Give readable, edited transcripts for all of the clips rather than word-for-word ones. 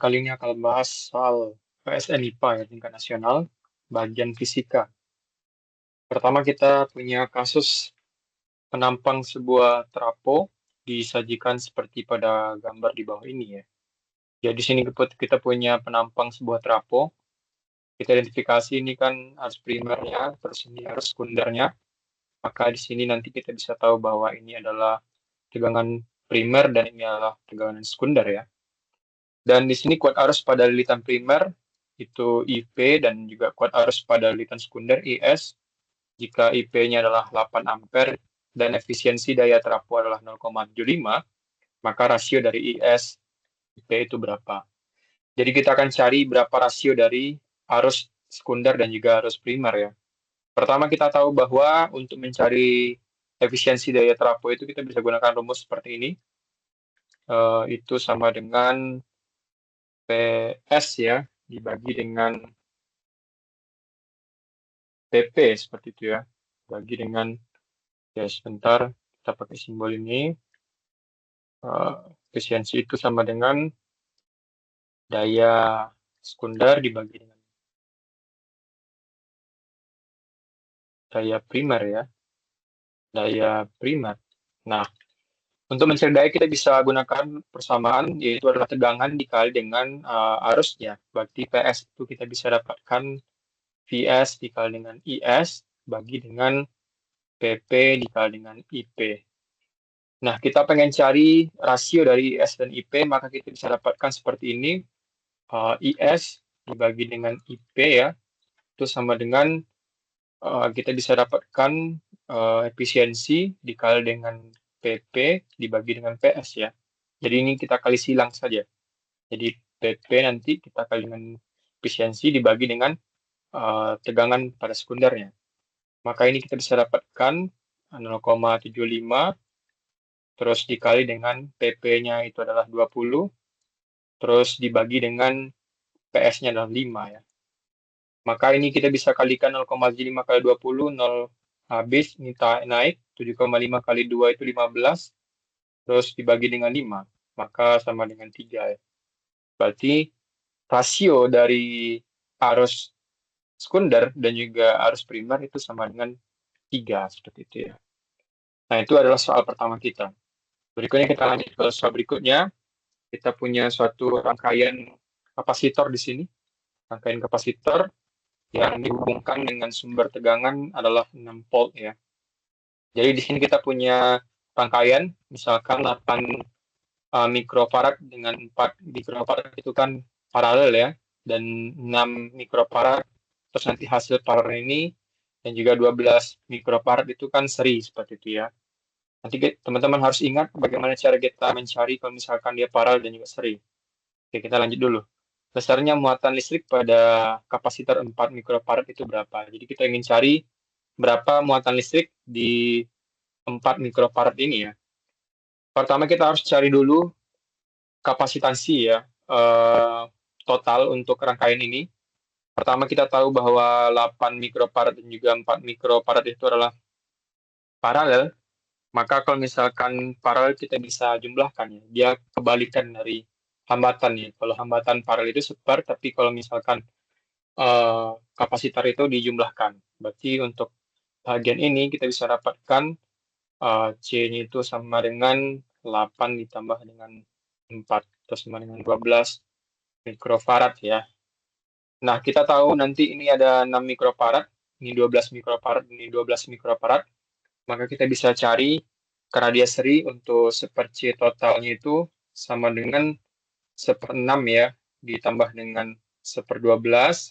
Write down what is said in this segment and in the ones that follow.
kali ini akan bahas soal PSN IPA ya, tingkat nasional, bagian fisika. Pertama kita punya kasus penampang sebuah trafo disajikan seperti pada gambar di bawah ini ya. Jadi di sini kita punya penampang sebuah trafo. Kita identifikasi ini kan arus primernya, terus ini arus sekundernya. Maka di sini nanti kita bisa tahu bahwa ini adalah tegangan primer dan ini adalah tegangan sekunder ya. Dan di sini kuat arus pada lilitan primer itu IP dan juga kuat arus pada lilitan sekunder IS. Jika IP-nya adalah 8 ampere dan efisiensi daya trafo adalah 0,75, maka rasio dari IS IP itu berapa? Jadi kita akan cari berapa rasio dari arus sekunder dan juga arus primer ya. Pertama kita tahu bahwa untuk mencari efisiensi daya trafo itu kita bisa gunakan rumus seperti ini. Itu sama dengan PS ya, dibagi dengan PP seperti itu ya. Bagi dengan, ya sebentar, kita pakai simbol ini. Efisiensi itu sama dengan daya sekunder dibagi dengan daya primer ya. Daya primer. Nah, untuk mencari daya kita bisa gunakan persamaan, yaitu adalah tegangan dikali dengan arusnya. Berarti PS itu kita bisa dapatkan VS dikali dengan IS bagi dengan PP dikali dengan IP. Nah, kita pengen cari rasio dari IS dan IP, maka kita bisa dapatkan seperti ini. IS dibagi dengan IP ya, itu sama dengan kita bisa dapatkan efisiensi dikali dengan PP dibagi dengan PS ya. Jadi ini kita kali silang saja. Jadi PP nanti kita kali dengan efisiensi dibagi dengan tegangan pada sekundernya. Maka ini kita bisa dapatkan 0,75 terus dikali dengan PP-nya itu adalah 20, terus dibagi dengan PS-nya adalah 5 ya. Maka ini kita bisa kalikan 0,5 kali 20, 0 habis, ini naik, 7,5 kali 2 itu 15, terus dibagi dengan 5, maka sama dengan 3 ya. Berarti rasio dari arus sekunder dan juga arus primer itu sama dengan 3, seperti itu ya. Nah, itu adalah soal pertama kita. Berikutnya kita lanjut ke soal berikutnya. Kita punya suatu rangkaian kapasitor di sini. Rangkaian kapasitor yang dihubungkan dengan sumber tegangan adalah 6 volt ya. Jadi di sini kita punya rangkaian, misalkan 8 mikrofarad dengan 4 mikrofarad itu kan paralel ya, dan 6 mikrofarad, terus nanti hasil paralel ini, dan juga 12 mikrofarad itu kan seri seperti itu ya. Nanti teman-teman harus ingat bagaimana cara kita mencari kalau misalkan dia paralel dan juga seri. Oke, kita lanjut dulu. Besarnya muatan listrik pada kapasitor 4 mikrofarad itu berapa? Jadi kita ingin cari berapa muatan listrik di 4 mikrofarad ini ya. Pertama kita harus cari dulu kapasitansi ya, total untuk rangkaian ini. Pertama kita tahu bahwa 8 mikrofarad dan juga 4 mikrofarad itu adalah paralel. Maka kalau misalkan paralel kita bisa jumlahkan ya. Dia kebalikan dari hambatan ya. Kalau hambatan paralel itu separ, tapi kalau misalkan kapasitor itu dijumlahkan. Berarti untuk bagian ini kita bisa dapatkan C-nya itu sama dengan 8 ditambah dengan 4, atau sama dengan 12 mikrofarad ya. Nah, kita tahu nanti ini ada 6 mikrofarad, ini 12 mikrofarad, ini 12 mikrofarad. Maka kita bisa cari, karena dia seri, untuk seper C totalnya itu sama dengan 1/6 ya, ditambah dengan 1/12,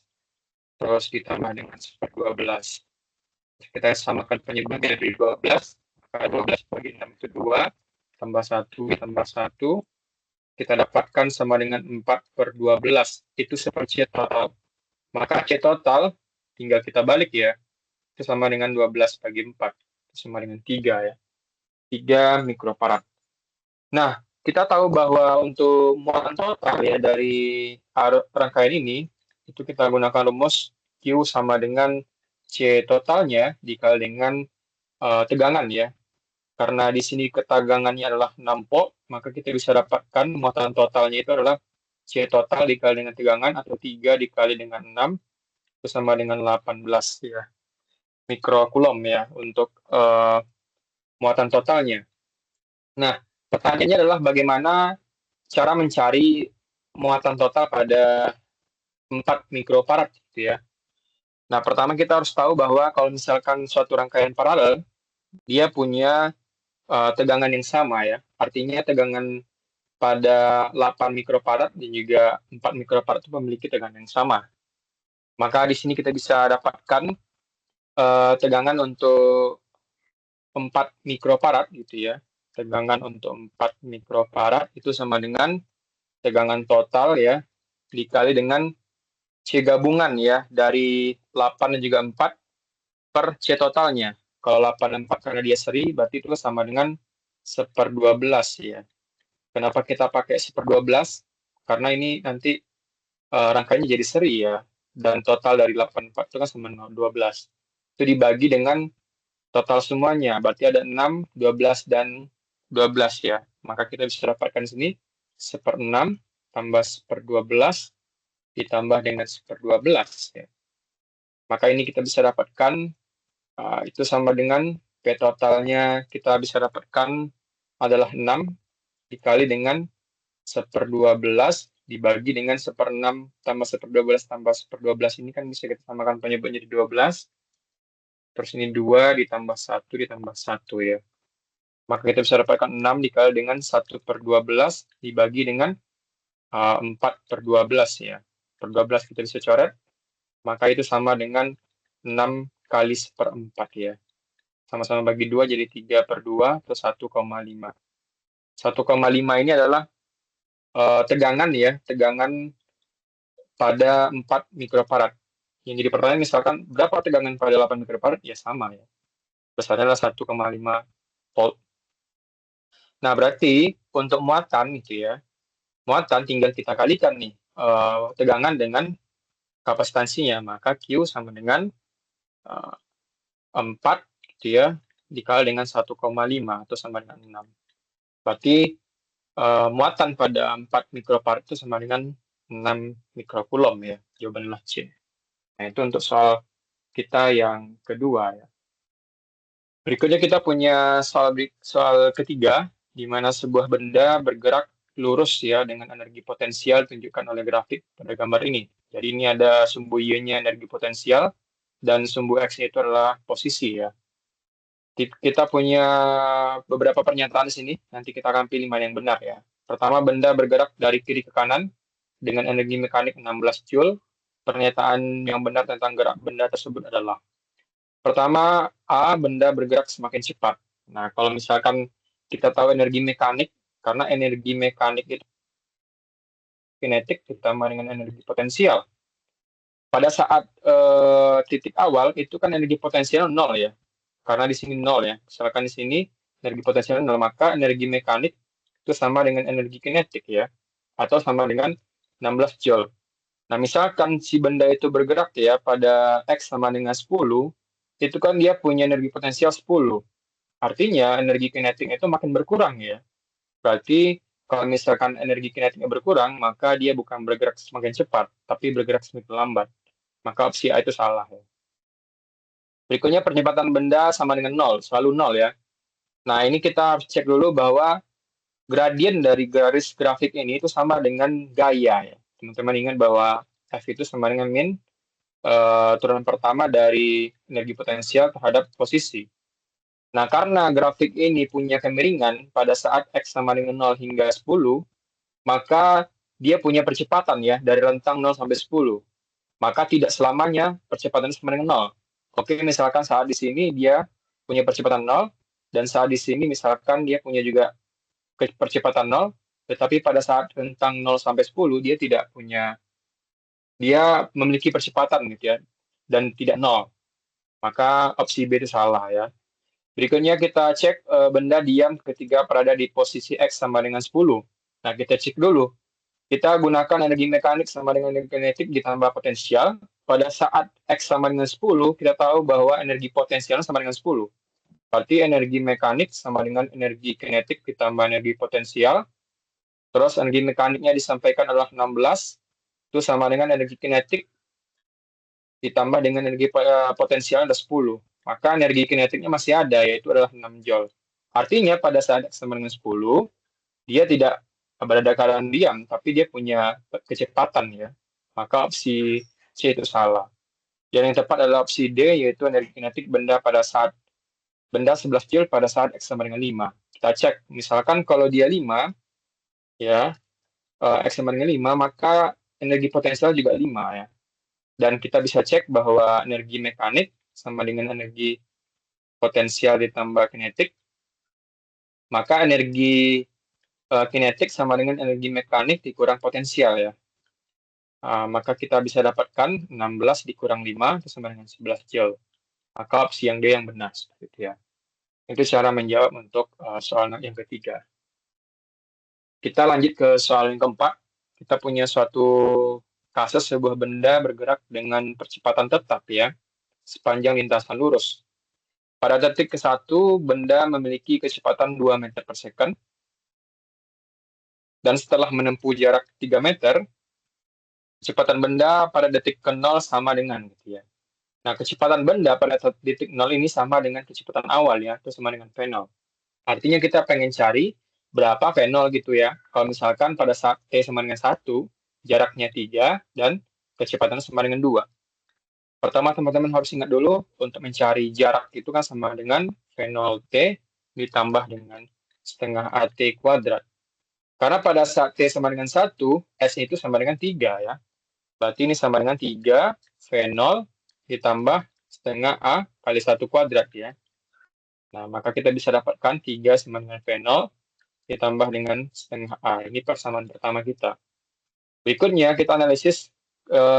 terus ditambah dengan 1/12. Kita samakan penyebabnya dari 12, maka 12 bagi 6 itu 2, tambah 1, tambah 1, kita dapatkan sama dengan 4/12, itu seper C total. Maka C total, tinggal kita balik ya, itu sama dengan 12 bagi 4, itu sama dengan 3 ya, 3 mikrofarad. Nah, kita tahu bahwa untuk muatan total ya dari rangkaian ini, itu kita gunakan rumus Q sama dengan C totalnya dikali dengan tegangan ya. Karena di sini ketegangannya adalah 6 volt, maka kita bisa dapatkan muatan totalnya itu adalah C total dikali dengan tegangan, atau 3 dikali dengan 6, itu sama dengan 18 ya, mikrokulom ya, untuk muatan totalnya. Nah, pertanyaannya adalah bagaimana cara mencari muatan total pada 4 mikrofarad gitu ya. Nah, pertama kita harus tahu bahwa kalau misalkan suatu rangkaian paralel, dia punya tegangan yang sama ya. Artinya tegangan pada 8 mikrofarad dan juga 4 mikrofarad itu memiliki tegangan yang sama. Maka di sini kita bisa dapatkan tegangan untuk 4 mikrofarad gitu ya. Tegangan untuk 4 mikrofarad itu sama dengan tegangan total ya, dikali dengan C gabungan ya, dari 8 dan juga 4 per C totalnya. Kalau 8 dan 4 karena dia seri, berarti itu sama dengan 1/12 ya. Kenapa kita pakai 1/12? Karena ini nanti rangkaiannya jadi seri ya, dan total dari 8 4 itu kan sama dengan 12. Itu dibagi dengan total semuanya, berarti ada 6, 12, dan 12 ya. Maka kita bisa dapatkan di sini 1/6 tambah 1/12 ditambah dengan 1/12 ya. Maka ini kita bisa dapatkan itu sama dengan P totalnya kita bisa dapatkan adalah 6 dikali dengan 1/12 dibagi dengan 1/6 tambah 1/12 tambah 1/12, ini kan bisa kita samakan penyebut jadi 12. Terus ini 2 ditambah 1 ditambah 1 ya. Maka kita bisa dapatkan 6 dikali dengan 1/12 dibagi dengan 4/12 ya. Per 12 kita bisa coret. Maka itu sama dengan 6 kali 1/4 ya. Sama-sama bagi 2 jadi 3/2 plus 1,5. 1,5 ini adalah tegangan ya, tegangan pada 4 mikrofarad. Yang jadi pertanyaan misalkan berapa tegangan pada 8 mikrofarad? Ya sama ya. Besarnya adalah 1,5 volt. Nah, berarti untuk muatan gitu ya, muatan tinggal kita kalikan nih tegangan dengan kapasitansinya, maka Q sama dengan 4 gitu ya, dikali dengan 1,5 atau sama dengan 6. Berarti muatan pada 4 mikrofarad itu sama dengan 6 mikrokulom ya, jawaban adalah C. Nah, itu untuk soal kita yang kedua ya. Berikutnya kita punya soal ketiga, di mana sebuah benda bergerak lurus ya dengan energi potensial ditunjukkan oleh grafik pada gambar ini. Jadi ini ada sumbu Y-nya energi potensial dan sumbu X-nya itu adalah posisi ya. Kita punya beberapa pernyataan di sini, nanti kita akan pilih mana yang benar ya. Pertama, benda bergerak dari kiri ke kanan dengan energi mekanik 16 Joule. Pernyataan yang benar tentang gerak benda tersebut adalah: pertama, A, benda bergerak semakin cepat. Nah, kalau misalkan kita tahu energi mekanik, karena energi mekanik itu kinetik ditambah dengan energi potensial. Pada saat titik awal itu kan energi potensial 0 ya. Karena di sini 0 ya. Misalkan di sini energi potensial 0, maka energi mekanik itu sama dengan energi kinetik ya. Atau sama dengan 16 Joule. Nah, misalkan si benda itu bergerak ya pada X sama dengan 10, itu kan dia punya energi potensial 10. Artinya energi kinetiknya itu makin berkurang ya. Berarti kalau misalkan energi kinetiknya berkurang, maka dia bukan bergerak semakin cepat, tapi bergerak semakin lambat. Maka opsi A itu salah ya. Berikutnya percepatan benda sama dengan 0, selalu 0 ya. Nah, ini kita harus cek dulu bahwa gradien dari garis grafik ini itu sama dengan gaya ya. Teman-teman ingat bahwa F itu sama dengan min turunan pertama dari energi potensial terhadap posisi. Nah, karena grafik ini punya kemiringan pada saat X sama dengan 0 hingga 10, maka dia punya percepatan ya dari rentang 0 sampai 10. Maka tidak selamanya percepatan sama dengan 0. Oke, misalkan saat di sini dia punya percepatan 0, dan saat di sini misalkan dia punya juga percepatan 0, tetapi pada saat rentang 0 sampai 10 dia tidak punya, dia memiliki percepatan gitu ya, dan tidak 0. Maka opsi B itu salah ya. Berikutnya kita cek benda diam ketika berada di posisi X sama dengan 10. Nah, kita cek dulu. Kita gunakan energi mekanik sama dengan energi kinetik ditambah potensial. Pada saat X sama dengan 10, kita tahu bahwa energi potensial sama dengan 10. Berarti energi mekanik sama dengan energi kinetik ditambah energi potensial. Terus energi mekaniknya disampaikan adalah 16, itu sama dengan energi kinetik ditambah dengan energi potensial ada 10. Maka energi kinetiknya masih ada, yaitu adalah 6 Joule. Artinya pada saat X sama dengan 10, dia tidak berada keadaan diam, tapi dia punya kecepatan ya. Maka opsi C itu salah. Dan yang tepat adalah opsi D, yaitu energi kinetik benda pada saat benda 11 Joule pada saat X sama dengan 5. Kita cek, misalkan kalau dia 5, ya, X sama dengan 5, maka energi potensial juga 5 ya. Dan kita bisa cek bahwa energi mekanik sama dengan energi potensial ditambah kinetik, maka energi kinetik sama dengan energi mekanik dikurang potensial ya. Maka kita bisa dapatkan 16 dikurang 5 itu sama dengan 11 Joule. Maka opsi yang D yang benar seperti itu ya. Itu cara menjawab untuk soal yang ketiga. Kita lanjut ke soal yang keempat. Kita punya suatu kasus sebuah benda bergerak dengan percepatan tetap ya, sepanjang lintasan lurus. Pada detik ke-1, benda memiliki kecepatan 2 meter per second. Dan setelah menempuh jarak 3 meter, kecepatan benda pada detik ke-0 sama dengan gitu ya. Nah, kecepatan benda pada detik 0 ini sama dengan kecepatan awal ya, itu sama dengan V0. Artinya kita pengen cari berapa V0 gitu ya. Kalau misalkan pada saat T sama dengan 1, jaraknya 3, dan kecepatan sama dengan 2. Pertama, teman-teman harus ingat dulu, untuk mencari jarak itu kan sama dengan V0T ditambah dengan setengah AT kuadrat. Karena pada saat T sama dengan 1, S itu sama dengan 3 ya. Berarti ini sama dengan 3 V0 ditambah setengah A kali 1 kuadrat ya. Nah, maka kita bisa dapatkan 3 sama dengan V0 ditambah dengan setengah A. Ini persamaan pertama kita. Berikutnya kita analisis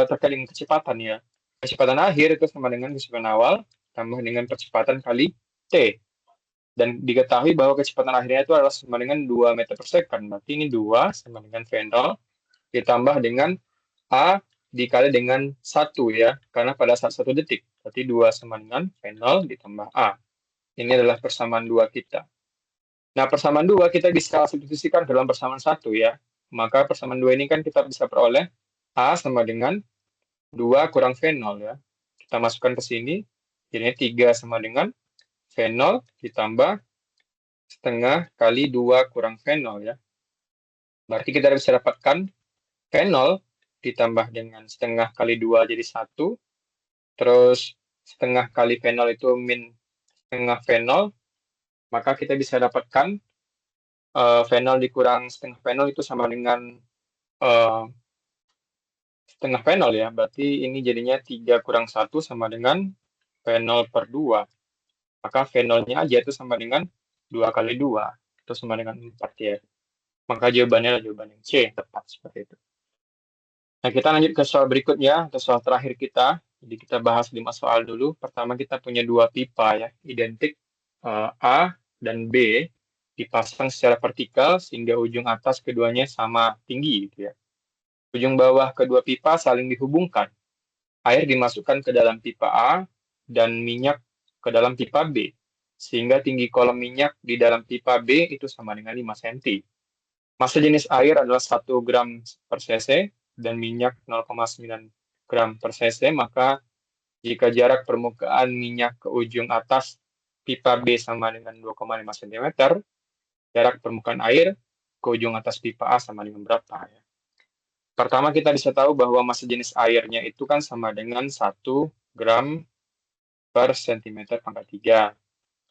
terkait dengan kecepatan ya. Kecepatan akhir itu sama dengan kecepatan awal tambah dengan kecepatan kali T. Dan diketahui bahwa kecepatan akhirnya itu adalah sama dengan 2 meter per second. Berarti ini 2 sama dengan V0 ditambah dengan A dikali dengan 1 ya. Karena pada saat 1 detik. Berarti 2 sama dengan V0 ditambah A. Ini adalah persamaan 2 kita. Nah, persamaan 2 kita bisa substitusikan ke dalam persamaan 1 ya. Maka persamaan 2 ini kan kita bisa peroleh A sama dengan 2 kurang V0 ya. Kita masukkan ke sini, jadinya 3 sama dengan V0 ditambah setengah kali 2 kurang V0 ya. Berarti kita bisa dapatkan V0 ditambah dengan setengah kali 2 jadi 1. Terus setengah kali V0 itu min setengah V0. Maka kita bisa dapatkan V0 dikurang setengah V0 itu sama dengan setengah V0 ya. Berarti ini jadinya 3 kurang 1 sama dengan V0 per 2. Maka V0-nya aja itu sama dengan 2 kali 2. Itu sama dengan 4 ya. Maka jawabannya adalah jawaban yang C, tepat seperti itu. Nah, kita lanjut ke soal berikutnya, atau soal terakhir kita. Jadi kita bahas 5 soal dulu. Pertama kita punya 2 pipa ya, identik A dan B dipasang secara vertikal sehingga ujung atas keduanya sama tinggi gitu ya. Ujung bawah kedua pipa saling dihubungkan. Air dimasukkan ke dalam pipa A dan minyak ke dalam pipa B. Sehingga tinggi kolom minyak di dalam pipa B itu sama dengan 5 cm. Massa jenis air adalah 1 gram per cc dan minyak 0,9 gram per cc, maka jika jarak permukaan minyak ke ujung atas pipa B sama dengan 2,5 cm, jarak permukaan air ke ujung atas pipa A sama dengan berapa ya? Pertama kita bisa tahu bahwa massa jenis airnya itu kan sama dengan 1 gram per cm pangkat 3.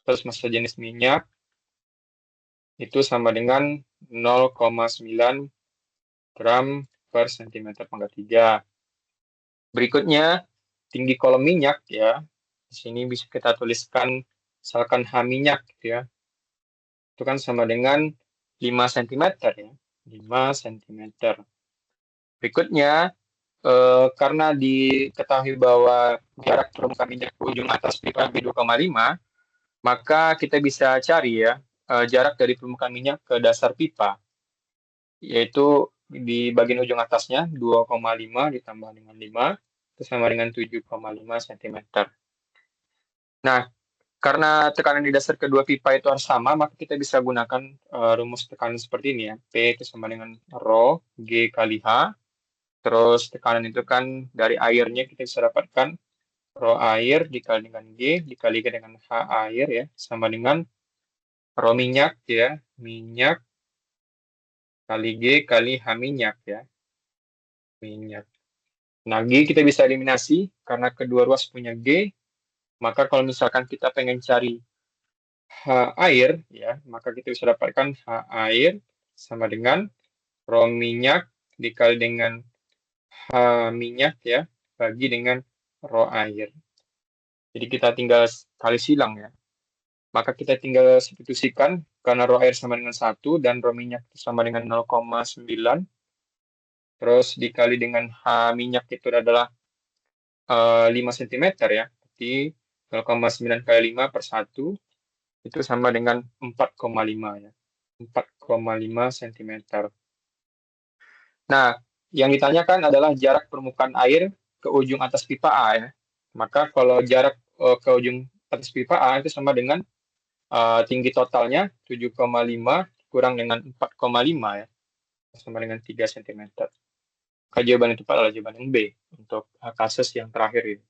Terus massa jenis minyak itu sama dengan 0,9 gram per cm pangkat 3. Berikutnya, tinggi kolom minyak ya. Di sini bisa kita tuliskan misalkan H minyak ya. Itu kan sama dengan 5 cm ya. 5 cm. Berikutnya, karena diketahui bahwa jarak permukaan minyak ke ujung atas pipa B 2,5, maka kita bisa cari ya jarak dari permukaan minyak ke dasar pipa, yaitu di bagian ujung atasnya 2,5 ditambah dengan 5 itu sama dengan 7,5 cm. Nah, Karena tekanan di dasar kedua pipa itu harus sama, maka kita bisa gunakan rumus tekanan seperti ini ya. P itu sama dengan rho G kali H. Terus tekanan itu kan dari airnya kita bisa dapatkan rho air dikali dengan G dikalikan dengan H air ya, sama dengan rho minyak ya, minyak kali G kali H minyak ya, minyak. Nah, G kita bisa eliminasi karena kedua ruas punya G, maka kalau misalkan kita pengen cari H air ya, maka kita bisa dapatkan H air sama dengan rho minyak dikali dengan H minyak ya, bagi dengan rho air. Jadi kita tinggal kali silang ya. Maka kita tinggal substitusikan karena rho air sama dengan 1 dan rho minyak sama dengan 0,9. Terus dikali dengan H minyak itu adalah 5 cm ya. Berarti 0,9 kali 5 per 1 itu sama dengan 4,5 ya. 4,5 cm. Nah, yang ditanyakan adalah jarak permukaan air ke ujung atas pipa A ya. Maka kalau jarak ke ujung atas pipa A itu sama dengan tinggi totalnya 7,5 kurang dengan 4,5 ya. Sama dengan 3 cm. Maka jawaban yang tepat adalah jawaban yang B untuk kasus yang terakhir ini.